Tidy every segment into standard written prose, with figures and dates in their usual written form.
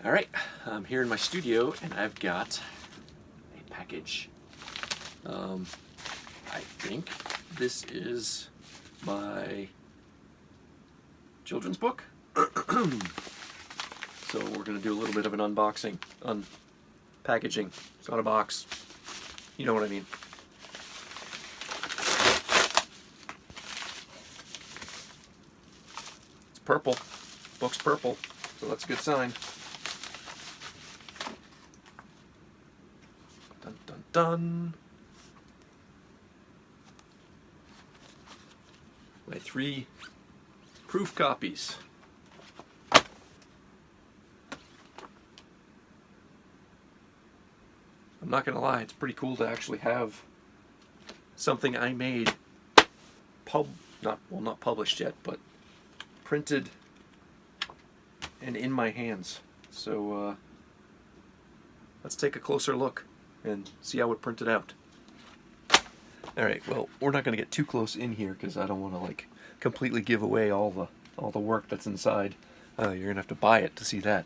Alright, I'm here in my studio and I've got a package. I think this is my children's book. So we're going to do a little bit of an unboxing, unpackaging. It's got a box. You know what I mean. It's purple. Book's purple, so that's a good sign. Dun dun dun. My 3 proof copies. I'm not gonna lie, it's pretty cool to actually have something I made not published yet, but printed and in my hands. So let's take a closer look and see how it printed out. Alright, well, we're not going to get too close in here because I don't want to like completely give away all the work that's inside. You're going to have to buy it to see that.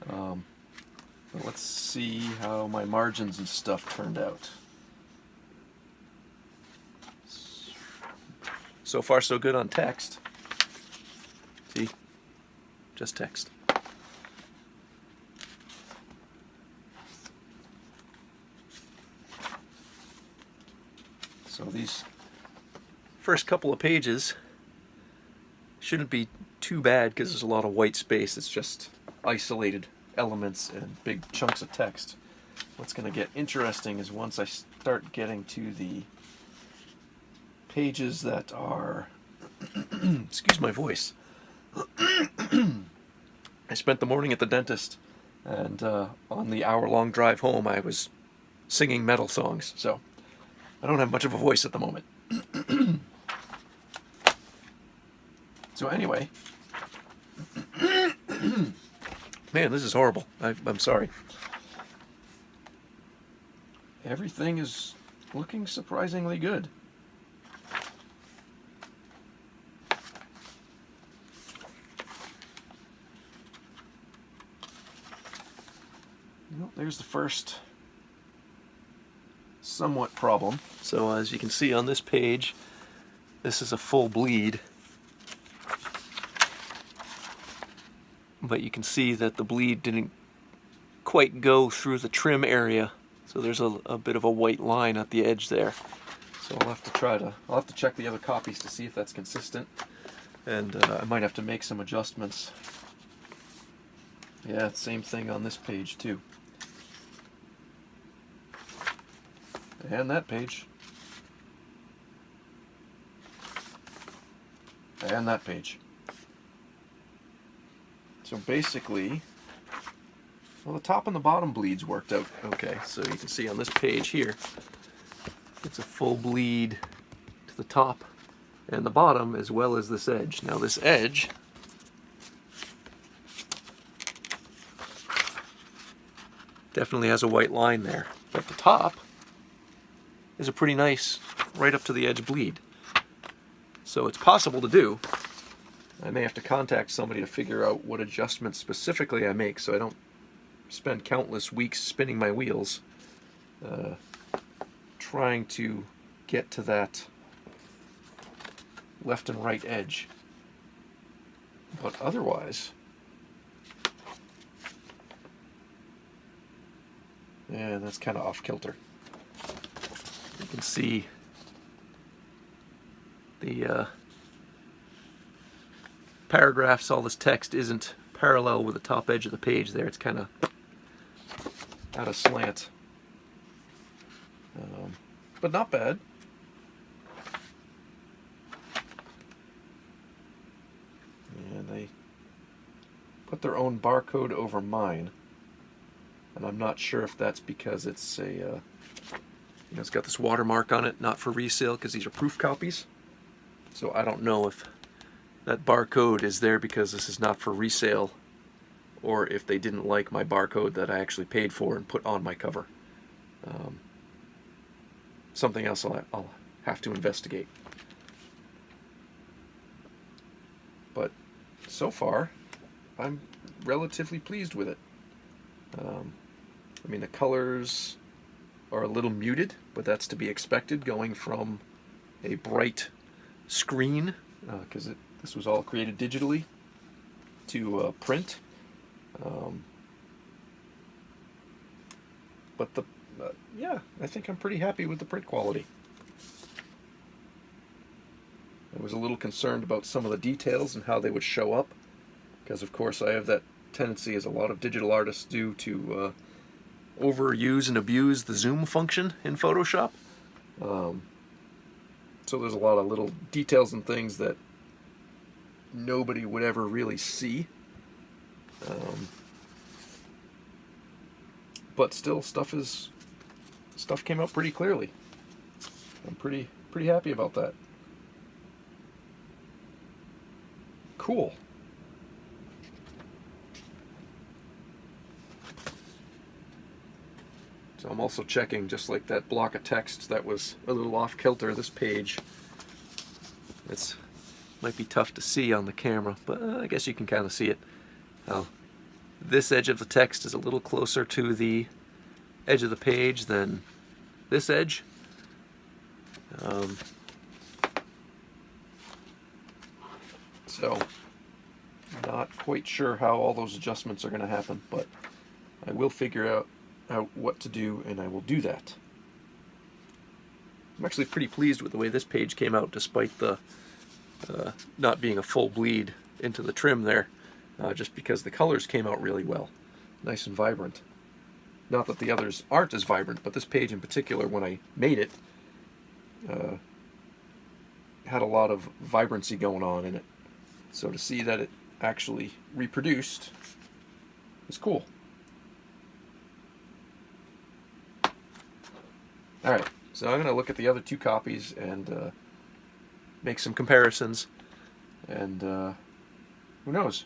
But let's see how my margins and stuff turned out. So far so good on text. See? Just text. So these first couple of pages shouldn't be too bad because there's a lot of white space. It's just isolated elements and big chunks of text. What's going to get interesting is once I start getting to the pages that are excuse my voice. I spent the morning at the dentist, and on the hour-long drive home I was singing metal songs, so I don't have much of a voice at the moment. So anyway, man, this is horrible. I'm sorry. Everything is looking surprisingly good. Well, there's the first somewhat problem. So as you can see on this page, this is a full bleed. But you can see that the bleed didn't quite go through the trim area. So there's a bit of a white line at the edge there. So I'll have to check the other copies to see if that's consistent. And I might have to make some adjustments. Yeah, same thing on this page too. And that page. And that page. So basically, well, the top and the bottom bleeds worked out okay. So you can see on this page here, it's a full bleed to the top and the bottom as well as this edge. Now this edge definitely has a white line there, but the top is a pretty nice right up to the edge bleed. So it's possible to do. I may have to contact somebody to figure out what adjustments specifically I make so I don't spend countless weeks spinning my wheels trying to get to that left and right edge. But otherwise, yeah, that's kind of off kilter. You can see the paragraphs, all this text isn't parallel with the top edge of the page there. It's kind of out of slant. But not bad. And they put their own barcode over mine. And I'm not sure if that's because it's a it's got this watermark on it, not for resale, because these are proof copies. So I don't know if that barcode is there because this is not for resale, or if they didn't like my barcode that I actually paid for and put on my cover. Something else I'll have to investigate. But so far, I'm relatively pleased with it. I mean, the colors are a little muted, but that's to be expected going from a bright screen, because this was all created digitally, to print. But yeah, I think I'm pretty happy with the print quality. I was a little concerned about some of the details and how they would show up, because of course I have that tendency, as a lot of digital artists do, to overuse and abuse the zoom function in Photoshop. So there's a lot of little details and things that nobody would ever really see. But still, stuff came out pretty clearly. I'm pretty happy about that. Cool. So I'm also checking, just like that block of text that was a little off kilter, this page. It's might be tough to see on the camera, but I guess you can kind of see it. This edge of the text is a little closer to the edge of the page than this edge. So, not quite sure how all those adjustments are going to happen, but I will figure out what to do, and I will do that. I'm actually pretty pleased with the way this page came out, despite the not being a full bleed into the trim there, just because the colors came out really well. Nice and vibrant. Not that the others aren't as vibrant, but this page in particular, when I made it, had a lot of vibrancy going on in it. So to see that it actually reproduced is cool. Alright, so I'm going to look at the other two copies and make some comparisons, and who knows,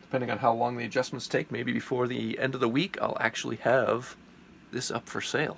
depending on how long the adjustments take, maybe before the end of the week I'll actually have this up for sale.